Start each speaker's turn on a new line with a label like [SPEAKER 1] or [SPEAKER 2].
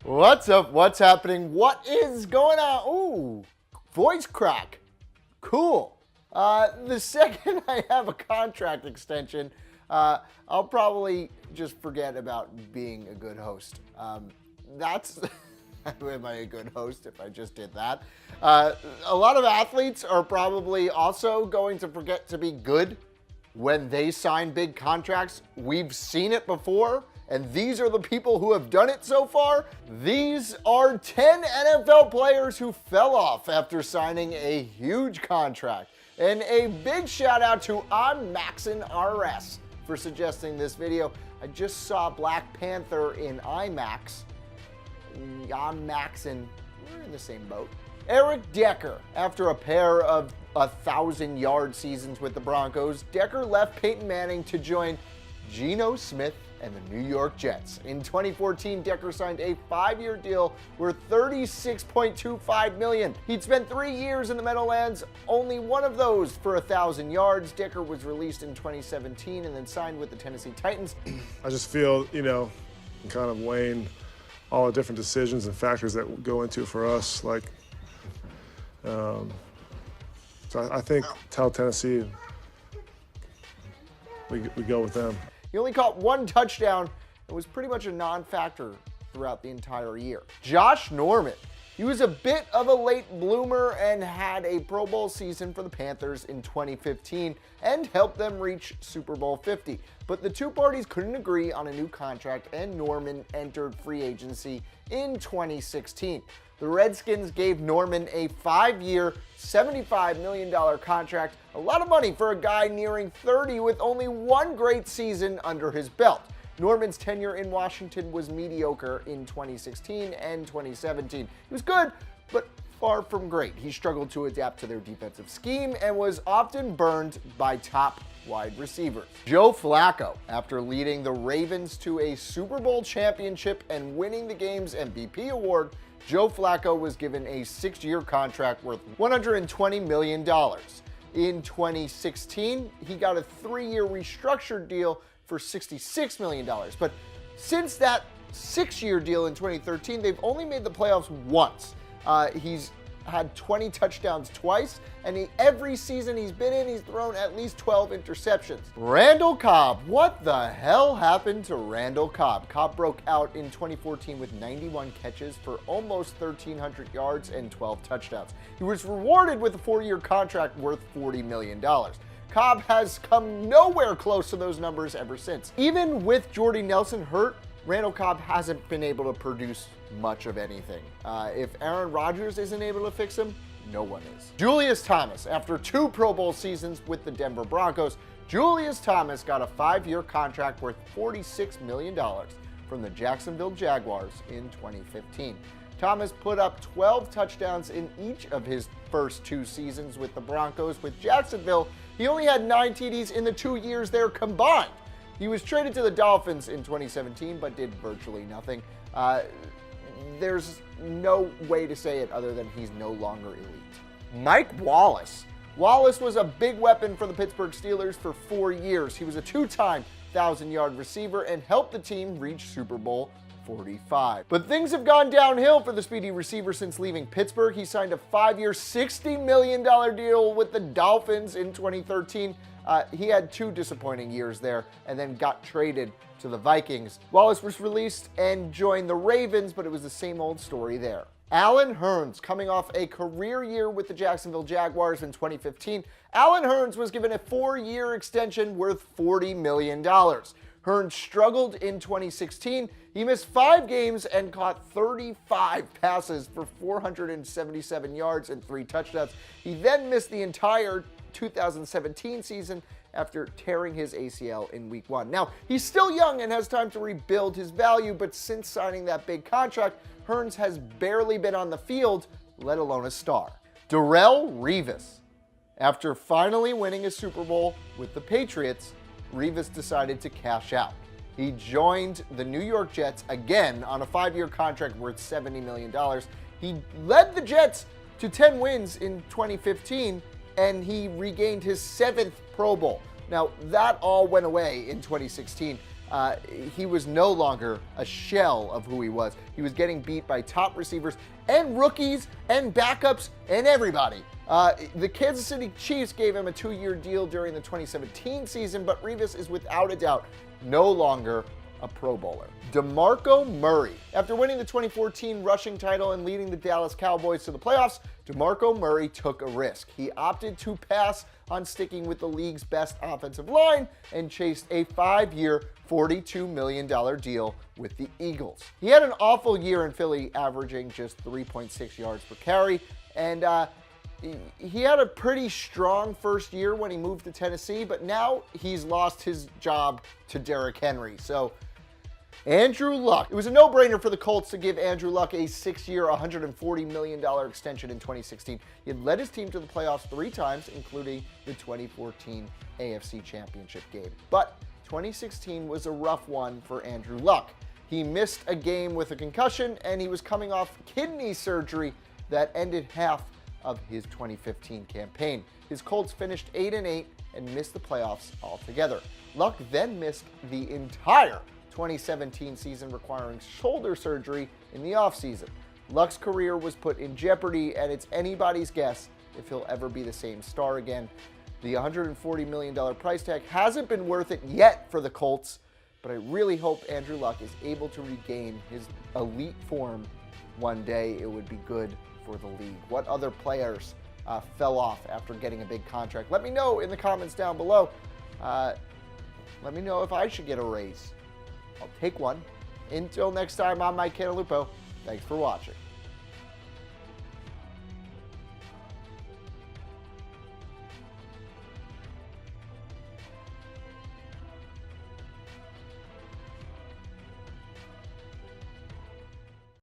[SPEAKER 1] What's up? What's happening? What is going on? Ooh, voice crack. Cool. The second I have a contract extension, I'll probably just forget about being a good host. That's... Am I a good host if I just did that? A lot of athletes are probably also going to forget to be good when they sign big contracts. We've seen it before, and these are the people who have done it so far. These are 10 NFL players who fell off after signing a huge contract. And a big shout out to On Maxon RS for suggesting this video. I just saw Black Panther in IMAX. On Maxon, we're in the same boat. Eric Decker, after a pair of 1,000-yard seasons with the Broncos, Decker left Peyton Manning to join Geno Smith and the New York Jets. In 2014, Decker signed a 5-year deal worth $36.25 million. He'd spent 3 years in the Meadowlands, only one of those for 1,000 yards. Decker was released in 2017 and then signed with the Tennessee Titans.
[SPEAKER 2] I just feel, kind of weighing all the different decisions and factors that go into it for us. So I think tell Tennessee we go with them.
[SPEAKER 1] He only caught one touchdown and was pretty much a non-factor throughout the entire year. Josh Norman. He was a bit of a late bloomer and had a Pro Bowl season for the Panthers in 2015 and helped them reach Super Bowl 50. But the two parties couldn't agree on a new contract, and Norman entered free agency in 2016. The Redskins gave Norman a 5-year, $75 million contract, a lot of money for a guy nearing 30 with only one great season under his belt. Norman's tenure in Washington was mediocre in 2016 and 2017. He was good, but far from great. He struggled to adapt to their defensive scheme and was often burned by top wide receivers. Joe Flacco, after leading the Ravens to a Super Bowl championship and winning the game's MVP award, Joe Flacco was given a 6-year contract worth $120 million. In 2016, he got a 3-year restructured deal for $66 million. But since that 6-year deal in 2013, they've only made the playoffs once. He's had 20 touchdowns twice, and every season he's been in, he's thrown at least 12 interceptions. Randall Cobb. What the hell happened to Randall Cobb? Cobb broke out in 2014 with 91 catches for almost 1,300 yards and 12 touchdowns. He was rewarded with a 4-year contract worth $40 million. Cobb has come nowhere close to those numbers ever since. Even with Jordy Nelson hurt, Randall Cobb hasn't been able to produce much of anything. If Aaron Rodgers isn't able to fix him, no one is. Julius Thomas. After 2 Pro Bowl seasons with the Denver Broncos, Julius Thomas got a 5-year contract worth $46 million from the Jacksonville Jaguars in 2015. Thomas put up 12 touchdowns in each of his first 2 seasons with the Broncos. With Jacksonville, he only had 9 TDs in the 2 years there combined. He was traded to the Dolphins in 2017, but did virtually nothing. There's no way to say it other than he's no longer elite. Mike Wallace. Wallace was a big weapon for the Pittsburgh Steelers for 4 years. He was a 2-time 1,000-yard receiver and helped the team reach Super Bowl 45. But things have gone downhill for the speedy receiver since leaving Pittsburgh. He signed a 5-year, $60 million deal with the Dolphins in 2013. He had 2 disappointing years there and then got traded to the Vikings. Wallace was released and joined the Ravens, but it was the same old story there. Allen Hurns, coming off a career year with the Jacksonville Jaguars in 2015, Allen Hurns was given a 4-year extension worth $40 million. Hurns struggled in 2016. He missed 5 games and caught 35 passes for 477 yards and 3 touchdowns. He then missed the entire 2017 season after tearing his ACL in week 1. Now, he's still young and has time to rebuild his value, but since signing that big contract, Hurns has barely been on the field, let alone a star. Darrelle Revis. After finally winning a Super Bowl with the Patriots, Revis decided to cash out. He joined the New York Jets again on a 5-year contract worth $70 million. He led the Jets to 10 wins in 2015, and he regained his 7th Pro Bowl. Now, that all went away in 2016. He was no longer a shell of who he was. He was getting beat by top receivers and rookies and backups and everybody. The Kansas City Chiefs gave him a 2-year deal during the 2017 season, but Revis is without a doubt no longer a Pro Bowler. DeMarco Murray. After winning the 2014 rushing title and leading the Dallas Cowboys to the playoffs, DeMarco Murray took a risk. He opted to pass on sticking with the league's best offensive line and chased a 5-year, $42 million deal with the Eagles. He had an awful year in Philly, averaging just 3.6 yards per carry, and he had a pretty strong first year when he moved to Tennessee, but now he's lost his job to Derrick Henry. So Andrew Luck. It was a no-brainer for the Colts to give Andrew Luck a 6-year, $140 million extension in 2016. He had led his team to the playoffs 3 times, including the 2014 AFC Championship game. But 2016 was a rough one for Andrew Luck. He missed a game with a concussion, and he was coming off kidney surgery that ended half of his 2015 campaign. His Colts finished 8-8 and missed the playoffs altogether. Luck then missed the entire 2017 season, requiring shoulder surgery in the offseason. Luck's career was put in jeopardy, and it's anybody's guess if he'll ever be the same star again. The $140 million price tag hasn't been worth it yet for the Colts, but I really hope Andrew Luck is able to regain his elite form one day. It would be good for the league. What other players fell off after getting a big contract? Let me know in the comments down below. Let me know if I should get a raise. I'll take one. Until next time, I'm Mike Cantalupo. Thanks for watching.